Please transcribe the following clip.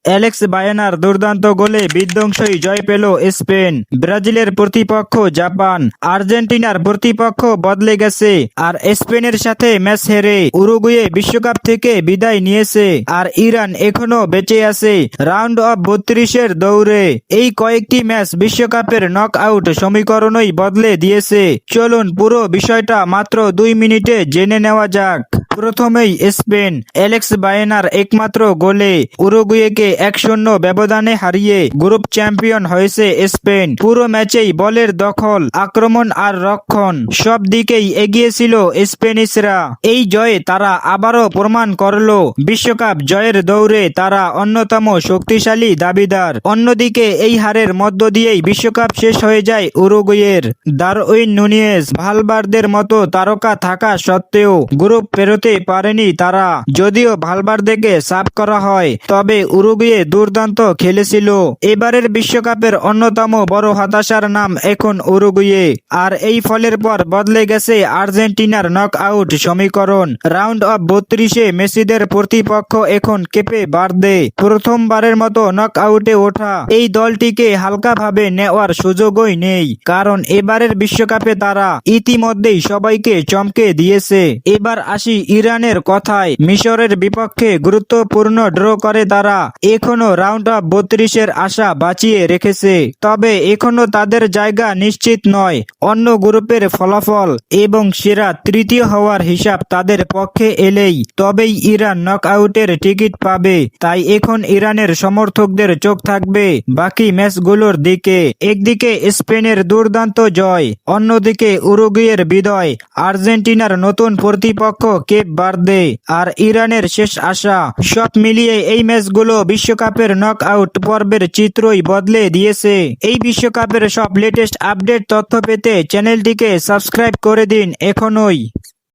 Alex বায়ানার দুর্দান্ত গোলে বিধ্বংসী জয় পেল স্পেন। ব্রাজিলের প্রতিপক্ষ জাপান, আর্জেন্টিনার প্রতিপক্ষ বদলে গেছে। আর স্পেনের সাথে ম্যাচ হেরে উরুগুয়ে বিশ্বকাপ থেকে বিদায় নিয়েছে। আর ইরান এখনো বেঁচে আছে রাউন্ড অফ 32-এর দৌড়ে। এই কয়েকটি ম্যাচ বিশ্বকাপের নক আউট সমীকরণই বদলে দিয়েছে। চলুন পুরো বিষয়টা মাত্র 2 মিনিটে জেনে নেওয়া যাক। প্রথমেই স্পেন, অ্যালেক্স বায়ানার একমাত্র গোলে উরুগুয়েকে 1-0 ব্যবধানে হারিয়ে গ্রুপ চ্যাম্পিয়ন হয়েছে স্পেন। পুরো ম্যাচেই বলের দখল, আক্রমণ আর রক্ষণ সব দিকেই এগিয়ে ছিল স্প্যানিশরা। এই জয়ে তারা আবারও প্রমাণ করল বিশ্বকাপ জয়ের দৌড়ে তারা অন্যতম শক্তিশালী দাবিদার। অন্যদিকে এই হারের মধ্য দিয়েই বিশ্বকাপ শেষ হয়ে যায় উরুগুয়ের। দারউইন নুনিয়েজ, ভালভার্দের মতো তারকা থাকা সত্ত্বেও গ্রুপ পেরোতে পারেনি তারা। যদিও ভালভার্দেকে সাফ করা হয়, তবে উরুগুয়ে দুর্দান্ত খেলেছিল। এবারের বিশ্বকাপের অন্যতম বড় হতাশার নাম এখন উরুগুয়ে। আর এই ফলের পর বদলে গেছে আর্জেন্টিনার নক আউট সমীকরণ। রাউন্ড অফ 32-এ মেসিদের প্রতিপক্ষ এখন কেপে বার্দে। প্রথমবারের মতো নক আউটে ওঠা এই দলটিকে হালকাভাবে নেওয়ার সুযোগই নেই, কারণ এবারের বিশ্বকাপে তারা ইতিমধ্যেই সবাইকে চমকে দিয়েছে। এবার আসি ইরানের কথায়। মিশরের বিপক্ষে গুরুত্বপূর্ণ ড্র করে তারা এখনো রাউন্ড অফ 32-এর আশা বাঁচিয়ে রেখেছে। তবে এখনো তাদের জায়গা নিশ্চিত নয়। অন্য গ্রুপের ফলাফল এবং সেরা তৃতীয় হওয়ার হিসাব তাদের পক্ষে এলেই তবেই ইরান নক আউটের টিকিট পাবে। তাই এখন ইরানের সমর্থকদের চোখ থাকবে বাকি ম্যাচগুলোর দিকে। একদিকে স্পেনের দুর্দান্ত জয়, অন্যদিকে উরুগুয়ের বিজয়, আর্জেন্টিনার নতুন প্রতিপক্ষ কেপ বার্দে, আর ইরানের শেষ আশা। সব মিলিয়ে এই ম্যাচগুলো বিশ্বকাপের নক আউট পর্বের চিত্রই বদলে দিয়েছে। এই বিশ্বকাপের সব লেটেস্ট আপডেট তথ্য পেতে চ্যানেলটিকে সাবস্ক্রাইব করে দিন এখনই।